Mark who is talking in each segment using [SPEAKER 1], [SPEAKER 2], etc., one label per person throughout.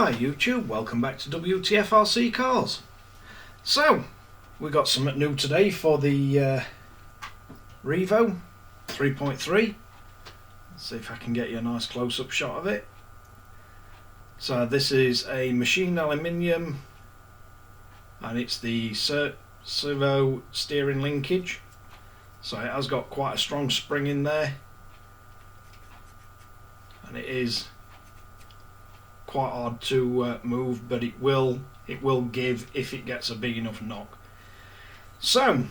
[SPEAKER 1] Hi YouTube, welcome back to Wtf Rc Cars. So, we got something new today for the E-Revo 3.3. Let's see if I can get you a nice close-up shot of it. So this is a machined aluminium and it's the Servo steering linkage. So it has got quite a strong spring in there and it is quite hard to move, but it will give if it gets a big enough knock. So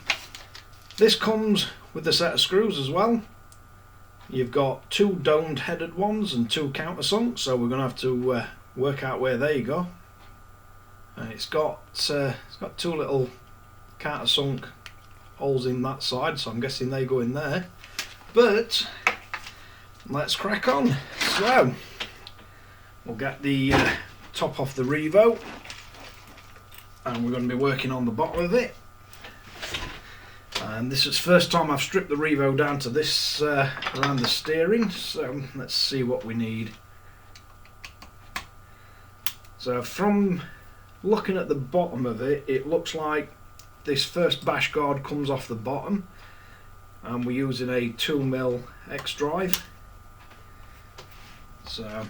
[SPEAKER 1] this comes with a set of screws as well. You've got two domed headed ones and two countersunks, so we're going to have to work out where they go. And it's got two little countersunk holes in that side, so I'm guessing they go in there. But let's crack on. So we'll get the top off the E-Revo and we're going to be working on the bottom of it. And this is the first time I've stripped the E-Revo down to this around the steering, so let's see what we need. So from looking at the bottom of it, it looks like this first bash guard comes off the bottom and we're using a 2mm X drive. So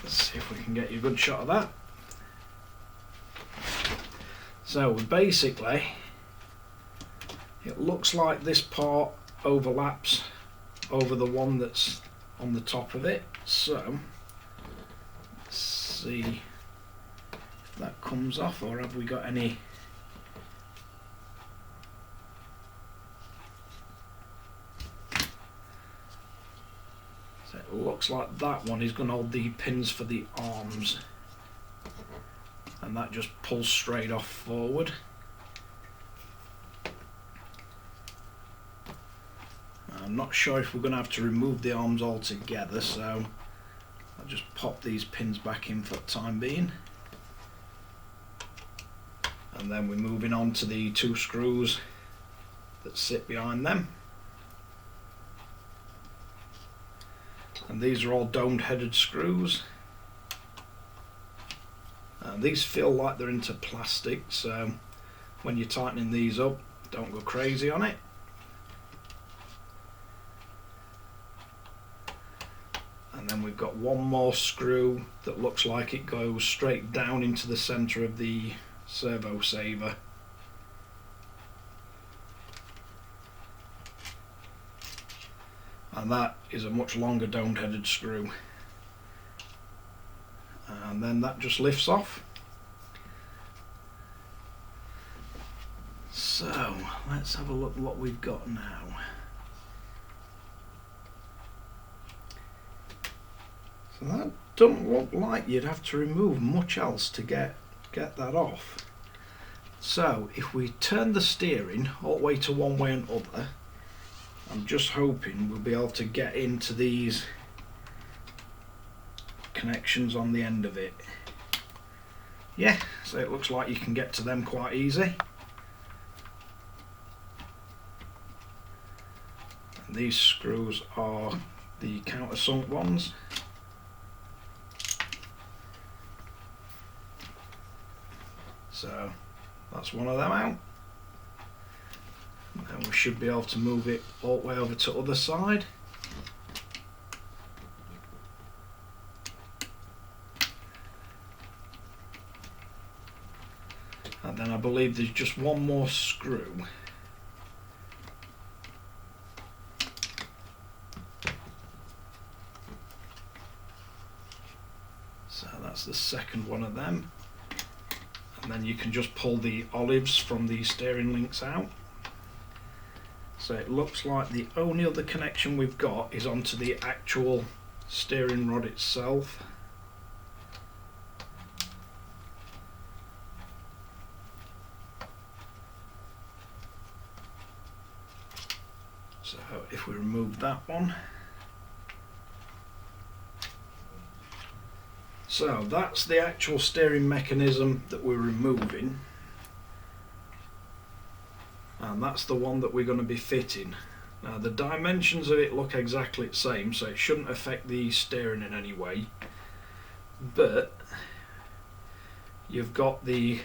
[SPEAKER 1] let's see if we can get you a good shot of that. So basically, it looks like this part overlaps over the one that's on the top of it. So let's see if that comes off, or have we got any? So it looks like that one is going to hold the pins for the arms, and that just pulls straight off forward. I'm not sure if we're going to have to remove the arms altogether, so I'll just pop these pins back in for the time being. And then we're moving on to the two screws that sit behind them. And these are all domed headed screws. These feel like they're into plastic, so when you're tightening these up, don't go crazy on it. And then we've got one more screw that looks like it goes straight down into the centre of the servo saver. And that is a much longer domed headed screw. And then that just lifts off. So let's have a look what we've got now. So that doesn't look like you'd have to remove much else to get that off. So if we turn the steering all the way to one way and other, I'm just hoping we'll be able to get into these connections on the end of it. Yeah, so it looks like you can get to them quite easy. And these screws are the countersunk ones. So that's one of them out. And we should be able to move it all the way over to the other side. And then I believe there's just one more screw. So that's the second one of them. And then you can just pull the olives from the steering links out. So it looks like the only other connection we've got is onto the actual steering rod itself. So if we remove that one. So that's the actual steering mechanism that we're removing. And that's the one that we're going to be fitting. Now the dimensions of it look exactly the same, so it shouldn't affect the steering in any way. But you've got the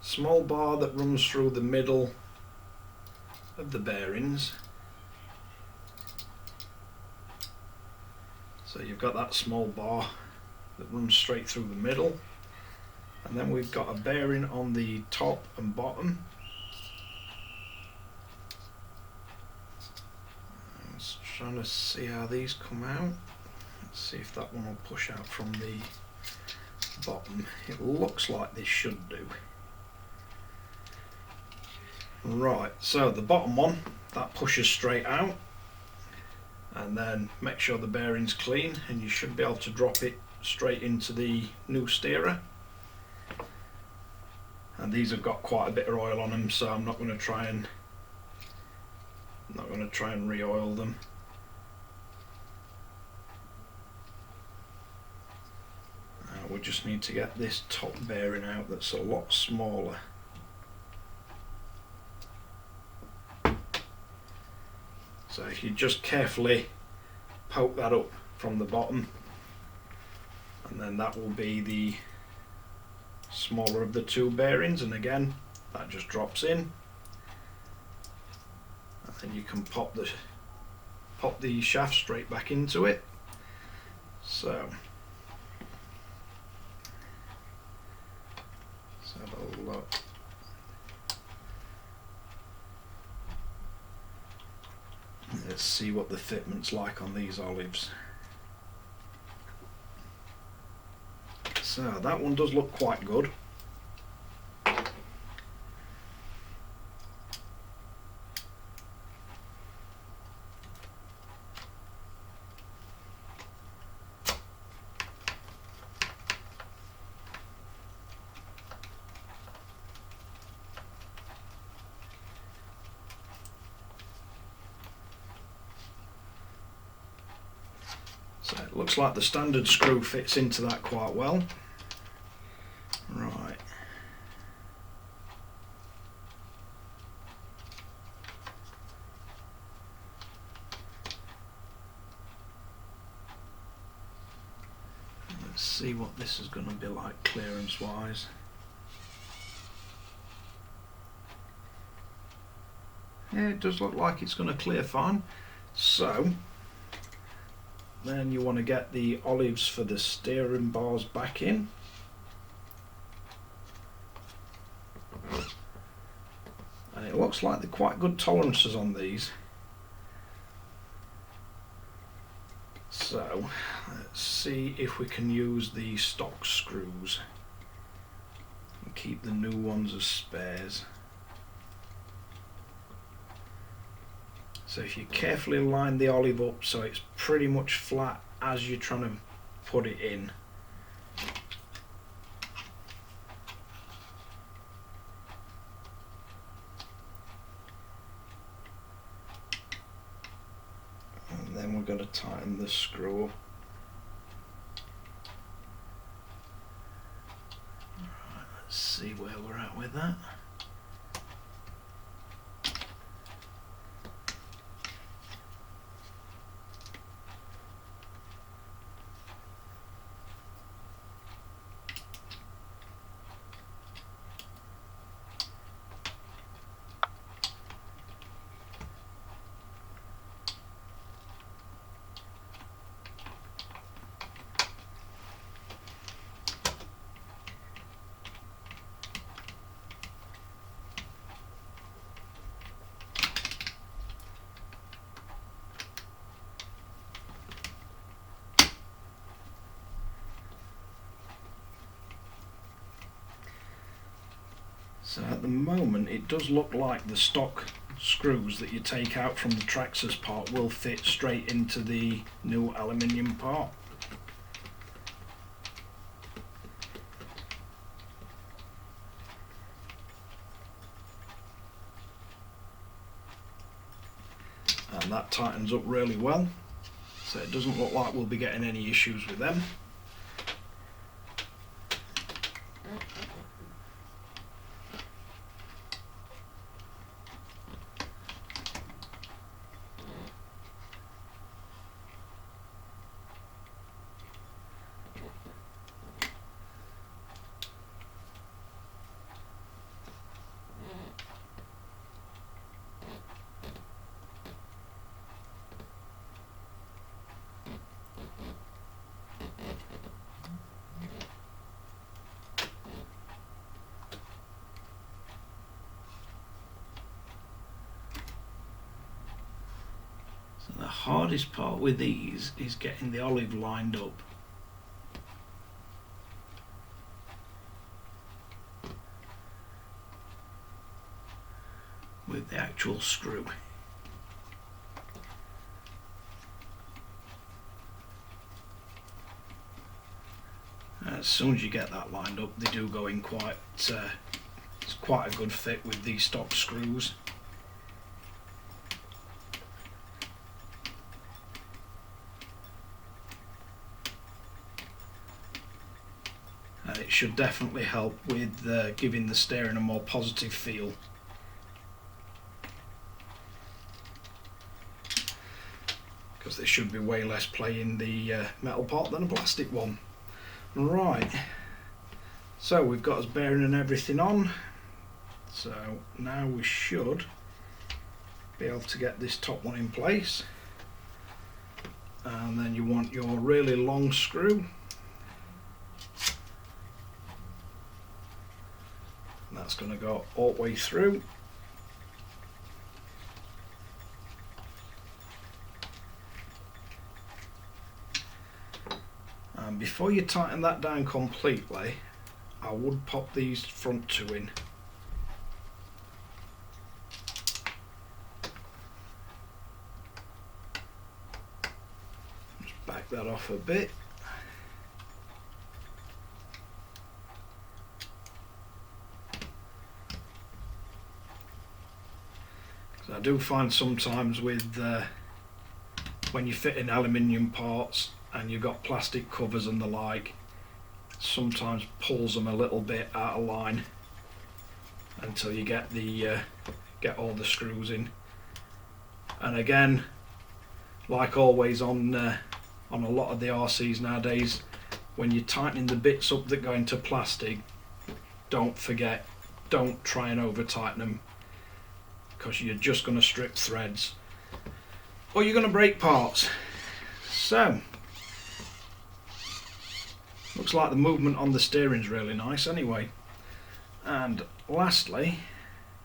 [SPEAKER 1] small bar that runs through the middle of the bearings. So you've got that small bar that runs straight through the middle, and then we've got a bearing on the top and bottom. I was trying to see how these come out. Let's see if that one will push out from the bottom. It looks like this should do. Right, so the bottom one, that pushes straight out, and then make sure the bearing's clean and you should be able to drop it straight into the new steerer. And these have got quite a bit of oil on them, so I'm not going to try and re-oil them. We just need to get this top bearing out that's a lot smaller. So if you just carefully poke that up from the bottom, and then that will be the smaller of the two bearings, and again that just drops in, and then you can pop the shaft straight back into it. So let's have a look. Let's see what the fitment's like on these olives. So that one does look quite good. So it looks like the standard screw fits into that quite well. Right. Let's see what this is going to be like clearance wise. Yeah, it does look like it's going to clear fine. So then you want to get the olives for the steering bars back in. And it looks like they're quite good tolerances on these. So let's see if we can use the stock screws and keep the new ones as spares. So if you carefully line the olive up so it's pretty much flat as you're trying to put it in. And then we're going to tighten the screw up. Right, let's see where we're at with that. So at the moment it does look like the stock screws that you take out from the Traxxas part will fit straight into the new aluminium part. And that tightens up really well, so it doesn't look like we'll be getting any issues with them. So the hardest part with these is getting the olive lined up. With the actual screw. As soon as you get that lined up, they do go in quite, it's quite a good fit with these stock screws. And it should definitely help with giving the steering a more positive feel. Because there should be way less play in the metal part than a plastic one. Right, so we've got us bearing and everything on, so now we should be able to get this top one in place, and then you want your really long screw, and that's going to go all the way through. And before you tighten that down completely, I would pop these front two in. Just back that off a bit. Because I do find sometimes with when you fit in aluminium parts and you've got plastic covers and the like, sometimes pulls them a little bit out of line until you get the get all the screws in. And again, like always on a lot of the RCs nowadays, when you're tightening the bits up that go into plastic, don't forget, don't try and over tighten them, because you're just going to strip threads or you're going to break parts. So looks like the movement on the steering is really nice anyway. And lastly,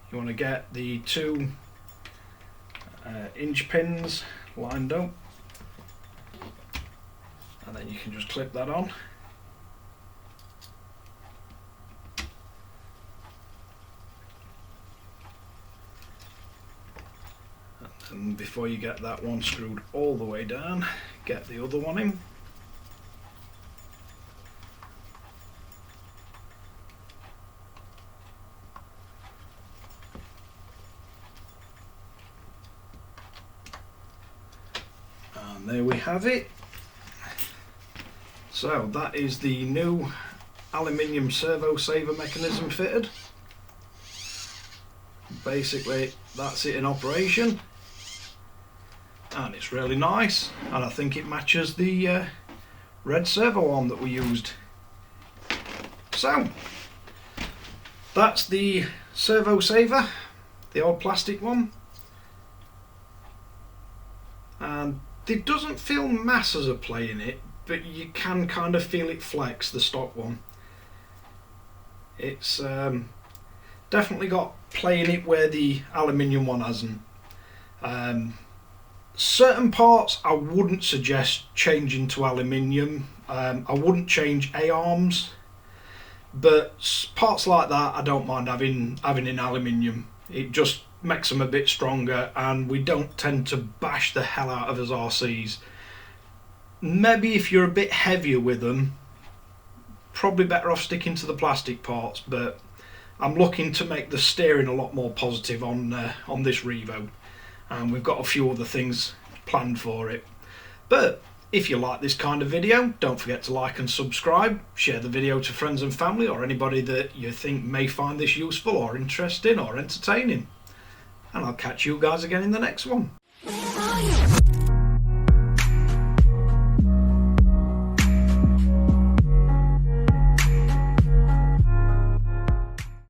[SPEAKER 1] you want to get the two inch pins lined up, and then you can just clip that on. And before you get that one screwed all the way down, get the other one in. And there we have it. So that is the new aluminium servo saver mechanism fitted. Basically that's it in operation, and it's really nice, and I think it matches the red servo arm that we used. So that's the servo saver, the old plastic one, and it doesn't feel masses of play in it, but you can kind of feel it flex, the stock one. It's definitely got play in it where the aluminium one hasn't. Certain parts I wouldn't suggest changing to aluminium. I wouldn't change A-arms, but parts like that I don't mind having in aluminium. It just makes them a bit stronger, and we don't tend to bash the hell out of us RCs. Maybe if you're a bit heavier with them, probably better off sticking to the plastic parts, but I'm looking to make the steering a lot more positive on this Revo, and we've got a few other things planned for it. But if you like this kind of video, don't forget to like and subscribe, share the video to friends and family or anybody that you think may find this useful or interesting or entertaining. And I'll catch you guys again in the next one.